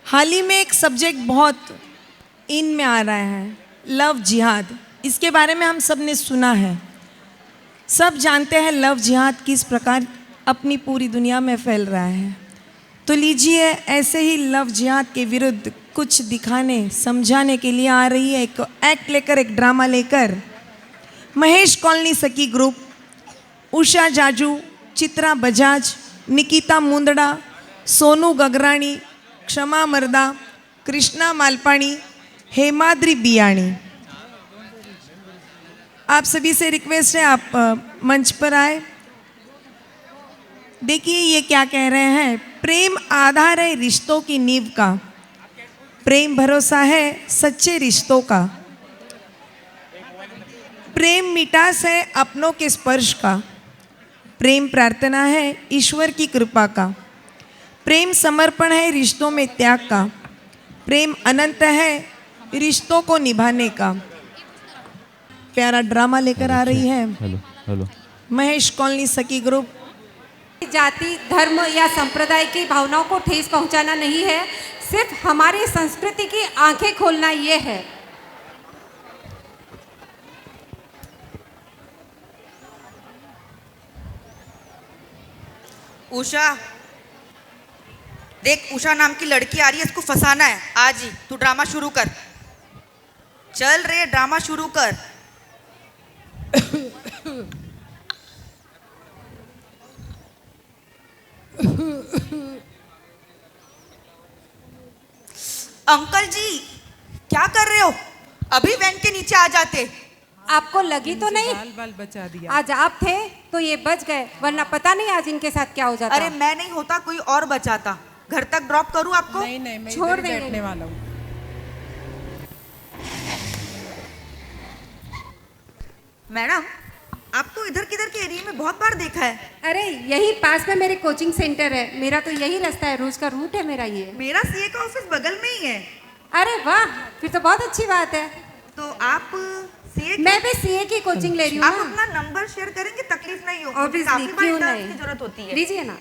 हाल ही में एक सब्जेक्ट बहुत इन में आ रहा है, लव जिहाद। इसके बारे में हम सब ने सुना है, सब जानते हैं लव जिहाद किस प्रकार अपनी पूरी दुनिया में फैल रहा है। तो लीजिए, ऐसे ही लव जिहाद के विरुद्ध कुछ दिखाने समझाने के लिए आ रही है एक एक्ट लेकर, एक ड्रामा लेकर महेश कॉलोनी सखी ग्रुप। उषा जाजू, चित्रा बजाज, निकिता मुंदड़ा, सोनू गगराणी, क्षमा मर्दा, कृष्णा मालपाणी, हेमाद्री बियाणी। आप सभी से रिक्वेस्ट है, आप मंच पर आए। देखिए ये क्या कह रहे हैं। प्रेम आधार है रिश्तों की नींव का, प्रेम भरोसा है सच्चे रिश्तों का, प्रेम मिठास है अपनों के स्पर्श का, प्रेम प्रार्थना है ईश्वर की कृपा का, प्रेम समर्पण है रिश्तों में त्याग का, प्रेम अनंत है रिश्तों को निभाने का। प्यारा ड्रामा लेकर आ रही है हेलो महेश कॉलोनी सखी ग्रुप। जाति, धर्म या संप्रदाय की भावनाओं को ठेस पहुंचाना नहीं है, सिर्फ हमारी संस्कृति की आंखें खोलना ये है। उषा, देख उषा नाम की लड़की आ रही है, इसको फंसाना है आज ही। तू ड्रामा शुरू कर, चल रे ड्रामा शुरू कर। अंकल जी क्या कर रहे हो? अभी वैन के नीचे आ जाते। आपको लगी तो नहीं? बाल बचा दिया। आज आप थे तो ये बच गए, वरना पता नहीं आज इनके साथ क्या हो जाता। अरे मैं नहीं होता कोई और बचाता। घर तक ड्रॉप करूं आपको? नहीं नहीं, मैं छोड़ इधर ही देंगे। बैठने वाला हूँ। मैडम, आपको इधर किधर के एरिया में बहुत बार देखा है। अरे यही पास में मेरे कोचिंग सेंटर है, मेरा तो यही रास्ता है, रोज का रूट है मेरा ये। मेरा सीए का ऑफिस बगल में ही है। अरे वाह, फिर तो बहुत अच्छी बात है। तो आप सीए मैं भी सीए की कोचिंग ले रही हूँ आप ना। अपना नंबर शेयर करेंगे? तकलीफ नहीं हो? Obviously, काफी बार क्यों इंटरनेट नहीं? की जरूरत होती है। लीजिए ना।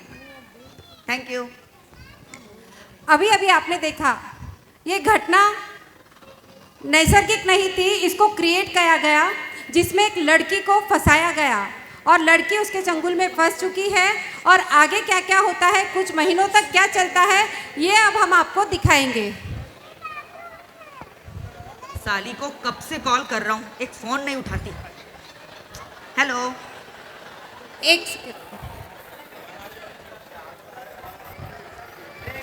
Thank you. अभी अभी आपने देखा, ये घटना नैसर्गिक नहीं थी, इसको क्रिएट किया गया, जिसमें एक लड़की को फंसाया गया और लड़की उसके चंगुल में फंस चुकी है। और आगे क्या क्या होता है, कुछ महीनों तक क्या चलता है, ये अब हम आपको दिखाएंगे। साली को कब से कॉल कर रहा हूँ, एक फोन नहीं उठाती। हेलो, एक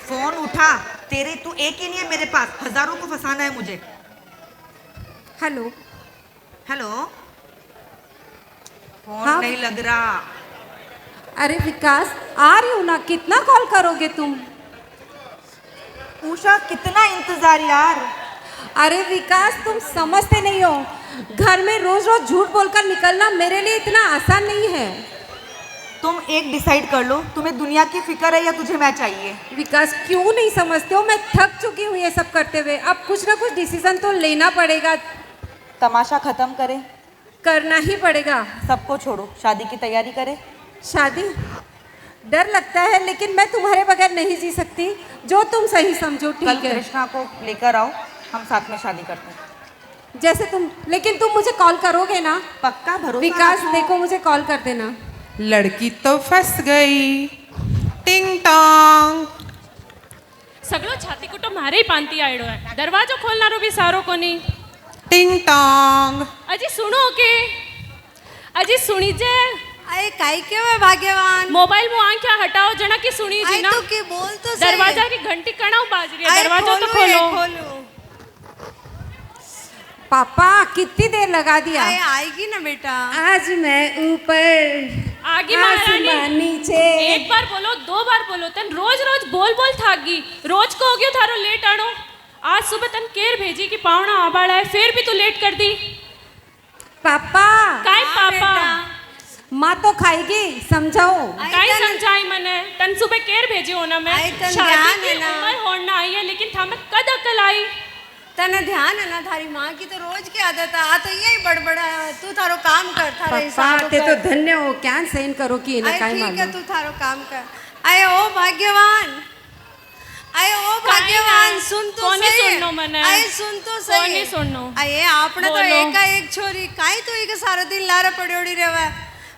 फोन उठा। तेरे तू एक ही नहीं है मेरे पास, हजारों को फंसाना है मुझे। हेलो। हेलो, फोन हाँ? नहीं लग रहा। अरे विकास, आ रही हूँ ना, कितना कॉल करोगे तुम? उषा कितना इंतजार यार। अरे विकास, तुम समझते नहीं हो, घर में रोज रोज झूठ बोलकर निकलना मेरे लिए इतना आसान नहीं है। तुम एक डिसाइड कर लो, तुम्हें दुनिया की फिक्र है या तुझे मैं चाहिए? विकास, क्यों नहीं समझते हो? मैं थक चुकी हूँ ये सब करते हुए, अब कुछ ना कुछ डिसीजन तो लेना पड़ेगा। तमाशा खत्म करें, करना ही पड़ेगा। सबको छोड़ो, शादी की तैयारी करें। शादी? डर लगता है, लेकिन मैं तुम्हारे बगैर नहीं जी सकती। जो तुम सही समझो। कल ठीक है, कृष्णा को लेकर आओ, हम साथ में शादी करते हैं। जैसे तुम, लेकिन तुम मुझे कॉल करोगे ना? पक्का भरोसा विकास रखो। देखो, मुझे कॉल कर देना। लड़की तो फंस गई। टिंग टॉन्ग। सगळो छाती कुटो मारे पांती आयडो है, दरवाजो खोलनारो भी सारो कोनी। टिंग टॉन्ग। अजी सुनो के, अजी सुनी जे। अरे काय केवळ भाग्यवान मोबाइल मु आंख्या हटाओ जना की सुनी जी ना। तो के बोल तो सही। दरवाजा की घंटी कणाव बाज रही है, अरे दरवाजा तो खोलो ये, खोलो। खोलो। पापा कितनी देर लगा दिया? अरे आएगी ना बेटा। आज मैं ऊपर, आगे आसमान महारानी। नीचे। एक बार बोलो, दो बार बोलो, तन रोज रोज बोल बोल थागी। रोज को हो गयो थारो लेट आनो। आज सुबह तन केर भेजी कि पावना आबाड़ा है, फिर भी तू लेट कर दी। पापा काय पापा? माँ तो खाएगी, समझाओ। काय समझाई मने? तन सुबह केर भेजे हो ना मैं। आई तन शादी ध्यान की है ना। उम्र होना आई है, लेकिन था मैं कद अकल आई। तने ध्यान है ना, थारी माँ की तो रोज की आदत है। आ तो यही बड़बड़ा, तू थारो काम कर, थारो पापा हिसाब ते कर। तो धन्य हो, क्या सहन करो कि इन्हें अरे काय ठीक है, मालूम। तू थारो काम कर। अरे ओ भाग्यवान, अरे ओ भाग्यवान, सुननो मने आए सुन तो कोई सही नहीं सुननो आए आपने तो बोलो। एका एक छोरी काई तो एक सारा दिन लारा पड़ोड़ी रहवे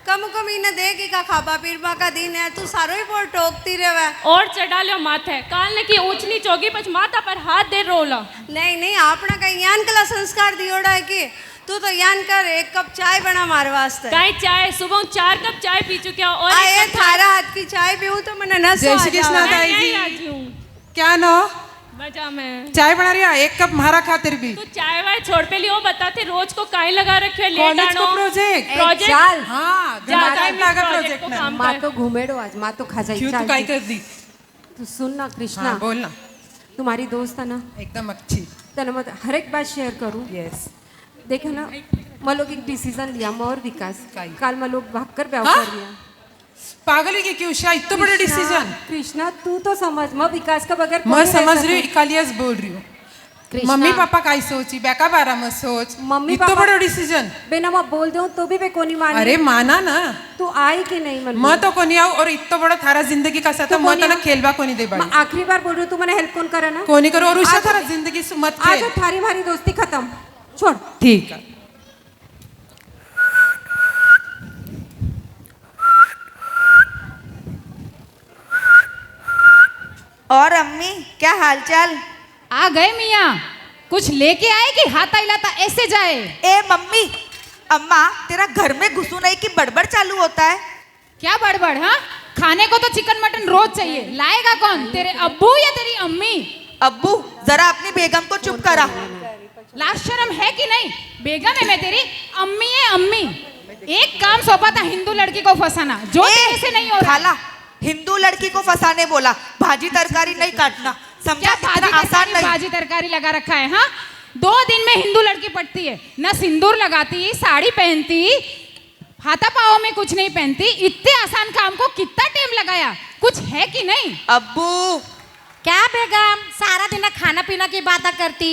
कम कम इने देख का खाबा पीरबा का दिन है तू सारो ही बोल टोकती रहवे और चढ़ा लो माथे काल ने की ऊंच नीच होगी पछ माथा पर हाथ दे रोला नहीं नहीं आपने कहीं यान कला संस्कार दियोड़ा है कि तू तो यान कर एक कप चाय बना मारे वास्ते काई चाय सुबह 4 कप चाय पी चुके हो और आए एक कप थारा हाथ की चाय पीऊं तो मैंने नस जय श्री कृष्ण मैं दाई यहीं जी आज हूँ क्या नो मजा में चाय बना रही है एक कप मारा खातिर भी तू चाय वाय छोड़ पे लियो बताते रोज को काई लगा रखे है लेट कॉलेज आनो को प्रोजेक्ट प्रोजेक्ट चाल हाँ जा घना टाइम लगा प्रोजेक्ट प्रोजेक्ट को में काम माँ कर तो घूमेड़ो आज माँ तो खा जाए क्यों तू काई कर दी तू सुन ना कृष्णा हाँ बोल ना तुम्हारी दोस्त है ना एकदम अच्छी तेने मैं हर एक बात शेयर करूँ यस देखा ना मैं लोग एक डिसीजन लिया मैं और विकास काय? काल मैं लोग भागकर ब्याह हाँ? कर लिया पागल है क्या क्यों शाह इतना बड़ा डिसीजन कृष्णा तू तो समझ मैं विकास का बगैर मैं कोई रह समझ सकता रही हूँ है। इकालियस बोल रही हूँ कृष्णा, मम्मी पापा का ही सोची बेका बारा मत सोच मम्मी इतना पापा- बड़ा डिसीजन बेना मैं बोल दूं तो भी मैं को नहीं मानी अरे माना ना तू आई कि नहीं मन मैं तो कोनी आऊ और इतना बड़ा थारा जिंदगी का साथ तो मैं तो कोनी ना आऊ? खेलबा कोनी दे मैं बाई आखिरी बार बोल रही हूँ तू मैंने हेल्प कौन करे ना कोनी करो और उससे आज- थारा जिंदगी से मत आज खेल थारी भारी दोस्ती खत्म छोड़ ठीक है और अम्मी क्या हालचाल? आ गए मियाँ कुछ लेके आए कि हाथा हिलाता ऐसे जाए ए मम्मी, अम्मा तेरा घर में घुसू नहीं कि बड़बड़ चालू होता है? क्या बड़बड़ हाँ खाने को तो चिकन मटन रोज चाहिए लाएगा कौन तेरे अब्बू या तेरी अम्मी अब्बू जरा अपनी बेगम को चुप करा। लाज शर्म है कि नहीं बेगम है मैं तेरी अम्मी है अम्मी एक काम सौंपा था हिंदू लड़की को फंसाना जो ए, तेरे से नहीं हो रहा खाला, हिंदू लड़की को फंसाने बोला, भाजी तरकारी नहीं काटना, समझा? क्या इतना आसान नहीं। भाजी तरकारी लगा रखा है हाँ 2 दिन में हिंदू लड़की पटती है न सिंदूर लगाती साड़ी पहनती हाथा पाओ में कुछ नहीं पहनती इतने आसान काम को कितना टाइम लगाया कुछ है कि नहीं अब्बू क्या बेगम सारा दिन खाना पीना की बातें करती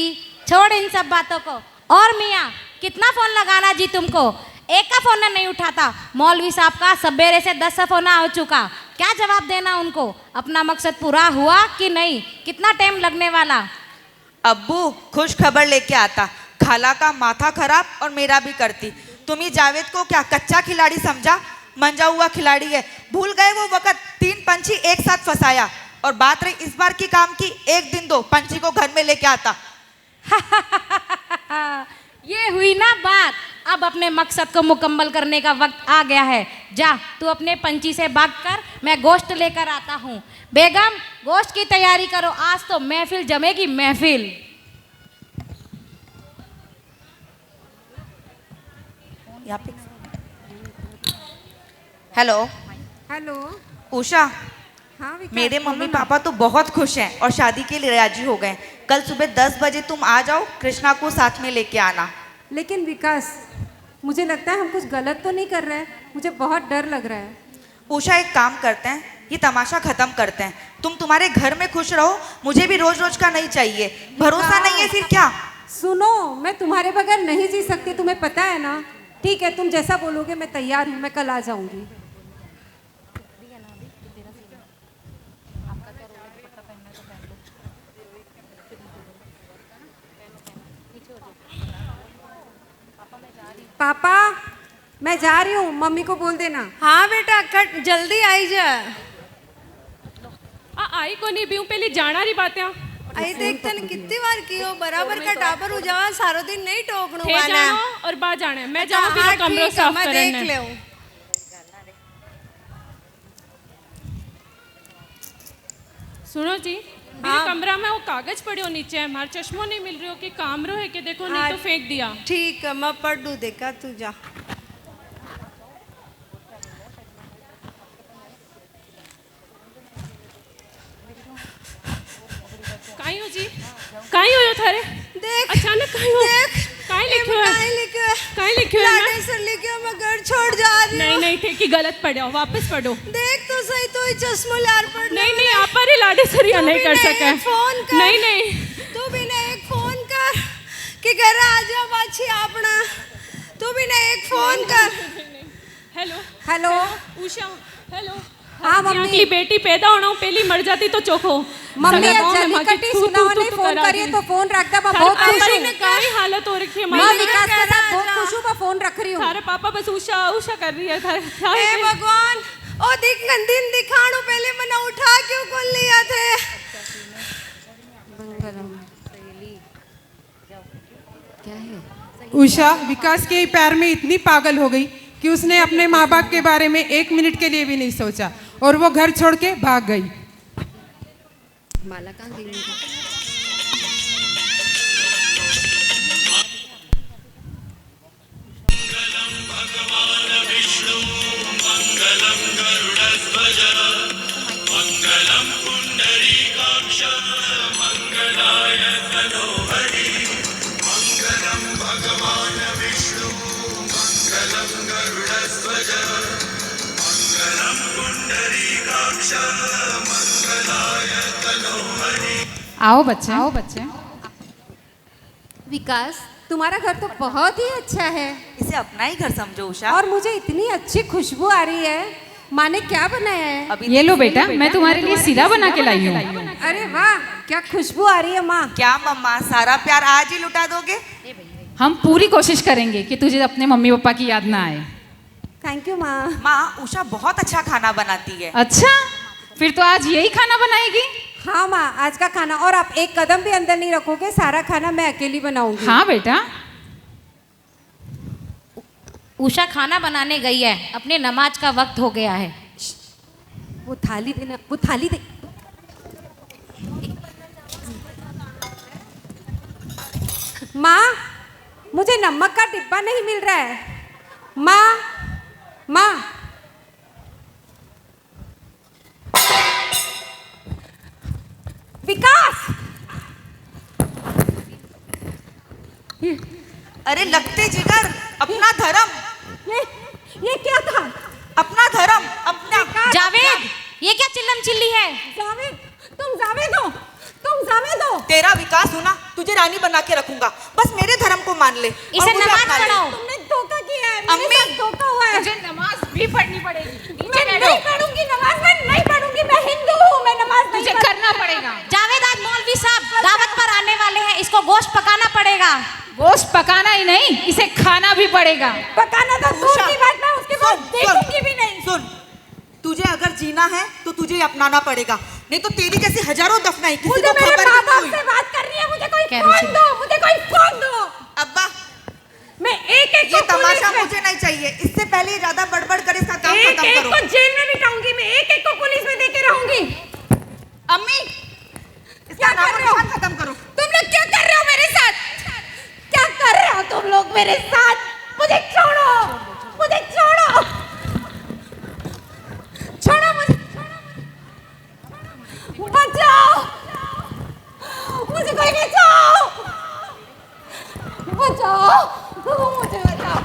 छोड़ इन सब बातों को और मियाँ कितना फोन लगाना जी तुमको एक का फोन नहीं उठाता मौलवी साहब का सवेरे से 10 फोन हो चुका क्या जवाब देना उनको अपना मकसद पूरा हुआ कि नहीं कितना टाइम लगने वाला अब्बू खुश खबर लेके आता, खाला का माथा खराब और मेरा भी करती। तुम ही जावेद को क्या कच्चा खिलाड़ी समझा? मंजा हुआ खिलाड़ी है। भूल गए वो वक्त 3 पंछी एक साथ फंसाया। और बात रही इस बार की काम की, एक दिन दो पंछी को घर में लेके आता। ये हुई ना बात अब अपने मकसद को मुकम्मल करने का वक्त आ गया है जा तू अपने पंछी से भाग कर मैं गोश्त लेकर आता हूँ बेगम गोश्त की तैयारी करो आज तो महफिल जमेगी महफिल यहाँ पे हेलो हेलो उषा, हाँ विकास, मेरे बोलो मम्मी ना। पापा तो बहुत खुश हैं और शादी के लिए राजी हो गए। कल सुबह 10 बजे तुम आ जाओ, कृष्णा को साथ में लेके आना। लेकिन विकास मुझे लगता है हम कुछ गलत तो नहीं कर रहे हैं मुझे बहुत डर लग रहा है उषा एक काम करते हैं, ये तमाशा खत्म करते हैं। तुम तुम्हारे घर में खुश रहो, मुझे भी रोज रोज का नहीं चाहिए। भरोसा नहीं है फिर क्या? सुनो मैं तुम्हारे बगैर नहीं जी सकती तुम्हें पता है ना ठीक है तुम जैसा बोलोगे मैं तैयार हूँ मैं कल आ जाऊंगी पापा मैं जा रही हूँ मम्मी को बोल देना हाँ बेटा कट जल्दी आई जा आई को नहीं भी पहले जाना रही बातें आई देखते न कितनी बार कियो बराबर का टापर हो जावा सारो दिन नहीं टोकनो थे वाला जानो और बा जाने मैं जाऊँ हाँ, फिर कमरा ठीक है, साफ मैं देख करने ले सुनो जी मेरे कमरा में वो कागज पड़े नीचे है हमारा चश्मो नहीं मिल रही हो कि कामरो है कि देखो नहीं तो फेंक दिया ठीक है मैं पढ़ लूँ देखा तू जा काई हो जी काई हो थारे देख अचानक काई हो देख काई लिखो है काई लिखो है काई लिखो है लाडे सर लिखो मैं घर छोड़ जा रही नहीं हूँ नहीं थे कि गलत पढ़े हो वापस पढ़ो देख तो सही तो ही चश्मो लार पढ़ ले नहीं नहीं आप पर ही लाडे सरिया तू नहीं भी कर नहीं सके एक फोन कर। नहीं नहीं तू भी ने एक फोन कर कि घर आ जा बाछी आपना तू भी ने एक फोन कर हेलो हेलो उषा हेलो हाँ, मम्मी। यहाँ की बेटी पैदा होना हो, पहली मर जाती तो चोखो मम्मी सगा गाँव में जल्दी माँ की कटी तू- सुना तू- नहीं तू फोन आ करिए गई। तो फोन रख दे, मैं थारे बहुत खुश पापा हूँ। ने काई हालत हो रखी है मैं माई। विकास के साथ बहुत खुश हूँ, मैं फोन रख रही हूँ। थारे पापा बस उषा उषा कर रही है थारे हे भगवान ओ दिन दिखाणु पहले मना उठा क्यों खोल लिया थे। उषा विकास के प्यार में इतनी पागल हो गई कि उसने अपने माँ बाप के बारे में 1 मिनट के लिए भी नहीं सोचा और वो घर छोड़ के भाग गई। माला कहाँ गई? आओ बच्चे। विकास, तुम्हारा घर तो बहुत ही अच्छा है इसे अपना ही घर समझो उषा। और मुझे इतनी अच्छी खुशबू आ रही है। माँ ने क्या बनाया है? अभी ये लो बेटा, मैं तुम्हारे लिए सीधा बना के लाई हूँ। अरे वाह, क्या खुशबू आ रही है माँ। क्या मम्मा सारा प्यार आज ही लुटा दोगे? हम पूरी कोशिश करेंगे कि तुझे अपने मम्मी पापा की याद ना आए। थैंक यू माँ। माँ उषा बहुत अच्छा खाना बनाती है। अच्छा, फिर तो आज यही खाना बनाएगी। हाँ माँ, आज का खाना, और आप एक कदम भी अंदर नहीं रखोगे, सारा खाना मैं अकेली बनाऊंगी। हाँ बेटा। उषा खाना बनाने गई है, अपने नमाज का वक्त हो गया है। वो थाली देना, वो थाली दे। माँ, मुझे नमक का डिब्बा नहीं मिल रहा है। माँ, माँ। विकास, अरे लगते जिगर, अपना धर्म, ये क्या था? अपना धर्म, अपना। जावेद, ये क्या चिल्लम चिल्ली है? जावेद, तुम जावेद हो, तुम जावेद हो। तेरा विकास होना, तुझे रानी बना के रखूंगा। बस मेरे धर्म को मान ले। और इसे मुझे नमाज अपना ले। पढ़ाओ। तुमने धोखा किया है, अम्मी। मेरे साथ धोखा हुआ है। तुझे नमाज भी पढ़नी पड़ेगी। मैं नहीं पढ़ूंगी नमाज, मैं नहीं पढ़ूंगी, मैं हिंदू हूँ, मैं नमाज नहीं तुझे पढ़ूंगी। करना पड़ेगा। जावेद, आज मौलवी साहब दावत पर आने वाले हैं, इसको गोश्त पकाना पड़ेगा। गोश्त पकाना ही नहीं, इसे खाना भी पड़ेगा। पकाना तो दूर उषा, की बात, मैं उसके बाद सुन, देखूंगी भी नहीं। सुन, तुझे अगर जीना है तो तुझे अपनाना पड़ेगा, नहीं तो तेरी जैसी हजारों दफनाई किसी मुझे को मेरे खबर माँ भी बाप नहीं से हुई। बात करनी है, मुझे कोई कह रही फोन थी। दो, मुझे कोई फोन दो। अब्बा, मैं एक एक ये को तमाशा पुलिस में- मुझे नहीं चाहिए। इससे पहले ये ज्यादा बड़बड़ कर इसका काम एक खत्म एक करो। को जेल में बिठाऊंगी, मैं एक एक को पुलिस में देके रहूंगी। अम्मी, इसका क्या नाम कर रहे हो? निशान खत्म करो। तुम लोग क्या कर रहे हो मेरे साथ? क्या कर रहे हो तुम लोग मेरे साथ? मुझे छोड़ो, मुझे छोड़ो, छोड़ो मुझे, बचाओ, मुझे कोई बचाओ, बचाओ, मुझे बचाओ।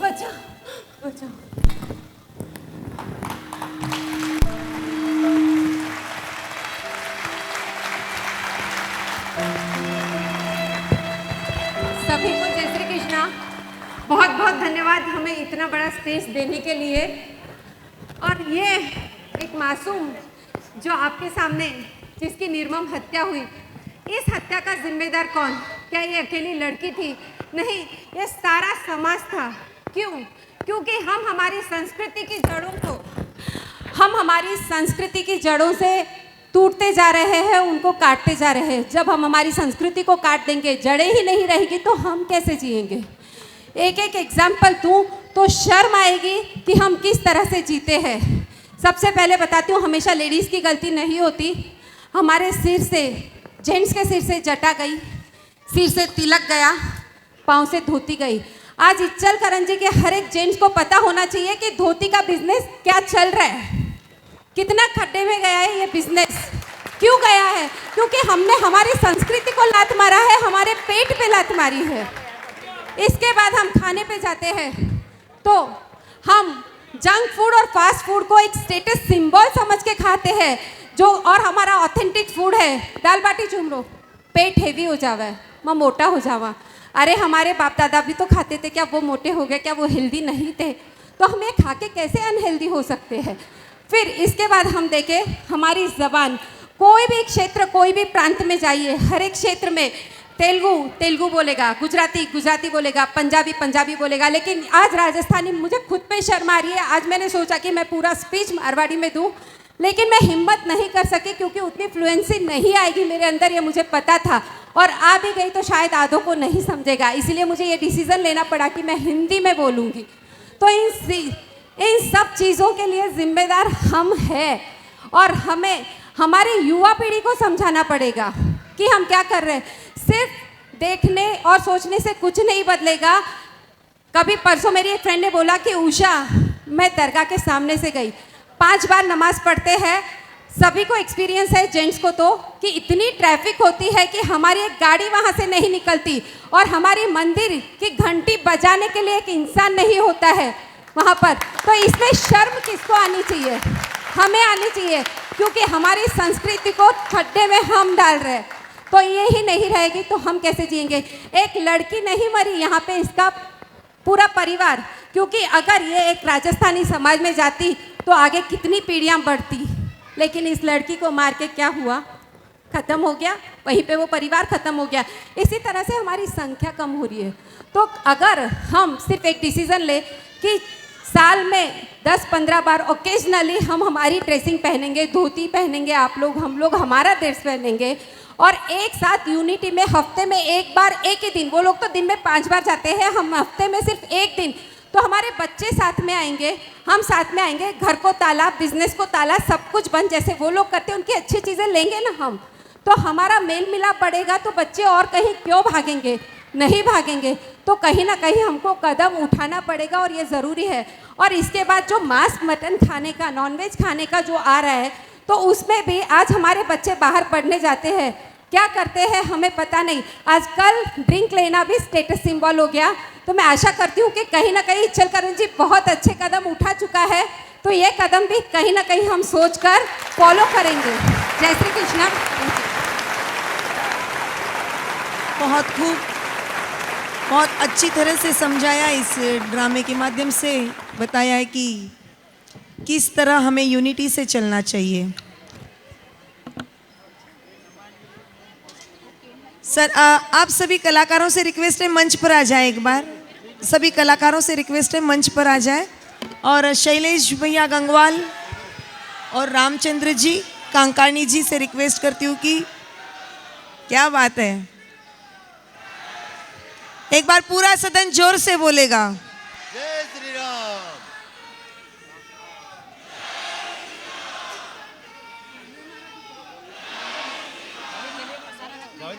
बचाओ, बचाओ। सभी को जय श्री कृष्णा। बहुत बहुत धन्यवाद हमें इतना बड़ा स्पेस देने के लिए। और ये एक मासूम जो आपके सामने जिसकी निर्मम हत्या हुई, इस हत्या का जिम्मेदार कौन? क्या ये अकेली लड़की थी? नहीं, ये सारा समाज था। क्यों? क्योंकि हम हमारी संस्कृति की जड़ों से टूटते जा रहे हैं, उनको काटते जा रहे हैं। जब हम हमारी संस्कृति को काट देंगे, जड़ें ही नहीं रहेगी, तो हम कैसे जिएंगे? एक एक एग्जाम्पल दूँ तो शर्म आएगी कि हम किस तरह से जीते हैं। सबसे पहले बताती हूँ, हमेशा लेडीज़ की गलती नहीं होती। हमारे सिर से, जेंट्स के सिर से जटा गई, सिर से तिलक गया, पाँव से धोती गई। आज इच्चल करंजी के हर एक जेंट्स को पता होना चाहिए कि धोती का बिजनेस क्या चल रहा है, कितना खड्डे में गया है ये बिजनेस। क्यों गया है? क्योंकि हमने हमारी संस्कृति को लात मारा है, हमारे पेट पे लात मारी है। इसके बाद हम खाने पे जाते हैं तो हम जंक फूड और फास्ट फूड को एक स्टेटस सिंबल समझ के खाते हैं, जो और हमारा ऑथेंटिक फूड है दाल बाटी चूरमो, पेट हेवी हो जावा है, मैं मोटा हो जावा। अरे हमारे बाप दादा भी तो खाते थे, क्या वो मोटे हो गए, क्या वो हेल्दी नहीं थे? तो हम ये खा के कैसे अनहेल्दी हो सकते हैं? फिर इसके बाद हम देखें हमारी ज़बान, कोई भी क्षेत्र, कोई भी प्रांत में जाइए, हर एक क्षेत्र में तेलुगु बोलेगा, गुजराती बोलेगा, पंजाबी बोलेगा, लेकिन आज राजस्थानी, मुझे खुद पे शर्म आ रही है। आज मैंने सोचा कि मैं पूरा स्पीच मारवाड़ी में दूं, लेकिन मैं हिम्मत नहीं कर सकी क्योंकि उतनी फ्लुएंसी नहीं आएगी मेरे अंदर, ये मुझे पता था। और आ भी गई तो शायद आधों को नहीं समझेगा, इसलिए मुझे ये डिसीज़न लेना पड़ा कि मैं हिंदी में बोलूँगी। तो इन सब चीज़ों के लिए जिम्मेदार हम हैं और हमें हमारी युवा पीढ़ी को समझाना पड़ेगा कि हम क्या कर रहे हैं। सिर्फ देखने और सोचने से कुछ नहीं बदलेगा। कभी परसों मेरी एक फ्रेंड ने बोला कि उषा, मैं दरगाह के सामने से गई, 5 बार नमाज पढ़ते हैं, सभी को एक्सपीरियंस है, जेंट्स को तो, कि इतनी ट्रैफिक होती है कि हमारी एक गाड़ी वहाँ से नहीं निकलती और हमारी मंदिर की घंटी बजाने के लिए एक इंसान नहीं होता है वहाँ पर। तो इसमें शर्म किसको आनी चाहिए? हमें आनी चाहिए, क्योंकि हमारी संस्कृति को खड्डे में हम डाल रहे हैं। तो ये ही नहीं रहेगी तो हम कैसे जिएंगे? एक लड़की नहीं मरी यहाँ पे, इसका पूरा परिवार, क्योंकि अगर ये एक राजस्थानी समाज में जाती तो आगे कितनी पीढ़ियाँ बढ़ती, लेकिन इस लड़की को मार के क्या हुआ? ख़त्म हो गया, वहीं पे वो परिवार ख़त्म हो गया। इसी तरह से हमारी संख्या कम हो रही है। तो अगर हम सिर्फ एक डिसीज़न ले कि साल में 10-15 बार ओकेजनली हम हमारी ड्रेसिंग पहनेंगे, धोती पहनेंगे, आप लोग, हम लोग हमारा ड्रेस पहनेंगे, और एक साथ यूनिटी में हफ्ते में एक बार, एक ही दिन, वो लोग तो दिन में 5 बार जाते हैं, हम हफ्ते में सिर्फ एक दिन, तो हमारे बच्चे साथ में आएंगे, हम साथ में आएंगे, घर को ताला, बिजनेस को ताला, सब कुछ बंद, जैसे वो लोग करते हैं, उनकी अच्छी चीज़ें लेंगे ना हम, तो हमारा मेल मिलाप बढ़ेगा। तो बच्चे और कहीं क्यों भागेंगे? नहीं भागेंगे। तो कहीं ना कहीं हमको कदम उठाना पड़ेगा और ये ज़रूरी है। और इसके बाद जो मांस मटन खाने का, नॉनवेज खाने का जो आ रहा है, तो उसमें भी आज हमारे बच्चे बाहर पढ़ने जाते हैं, क्या करते हैं हमें पता नहीं। आजकल ड्रिंक लेना भी स्टेटस सिंबल हो गया। तो मैं आशा करती हूँ कि कहीं ना कहीं इचलकरंजी जी बहुत अच्छे कदम उठा चुका है, तो ये कदम भी कहीं ना कहीं हम सोचकर फॉलो करेंगे। जय श्री कृष्णा। बहुत खूब, बहुत अच्छी तरह से समझाया, इस ड्रामे के माध्यम से बताया है कि किस तरह हमें यूनिटी से चलना चाहिए। सर, आप सभी कलाकारों से रिक्वेस्ट है मंच पर आ जाए, एक बार सभी कलाकारों से रिक्वेस्ट है मंच पर आ जाए। और शैलेश भैया गंगवाल और रामचंद्र जी कांकाणी जी से रिक्वेस्ट करती हूँ कि क्या बात है, एक बार पूरा सदन जोर से बोलेगा। जय श्री राम।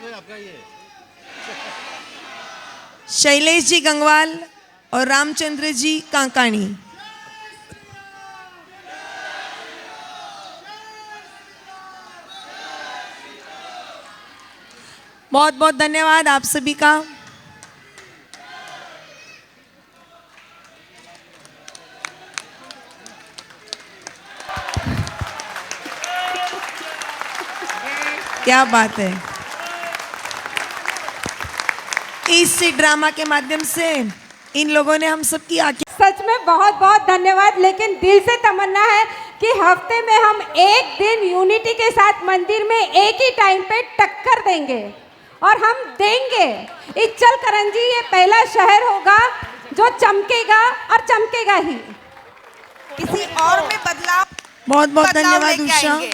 आपका ये शैलेश जी गंगवाल और रामचंद्र जी कांकाणी। बहुत बहुत धन्यवाद आप सभी का। क्या बात है। इस ड्रामा के माध्यम से इन लोगों ने हम सबकी आंखें, सच में बहुत बहुत धन्यवाद। लेकिन दिल से तमन्ना है कि हफ्ते में हम एक दिन यूनिटी के साथ मंदिर में एक ही टाइम पे टक्कर देंगे, और हम देंगे। इचलकरंजी ये पहला शहर होगा जो चमकेगा, और चमकेगा ही। किसी और में बदलाव, बहुत बहुत बदलाव धन्यवाद लेके उषा। आएंगे।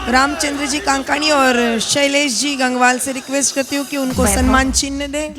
रामचंद्र जी कांकाणी और शैलेश जी गंगवाल से रिक्वेस्ट करती हूँ कि उनको सम्मान चिन्ह दें।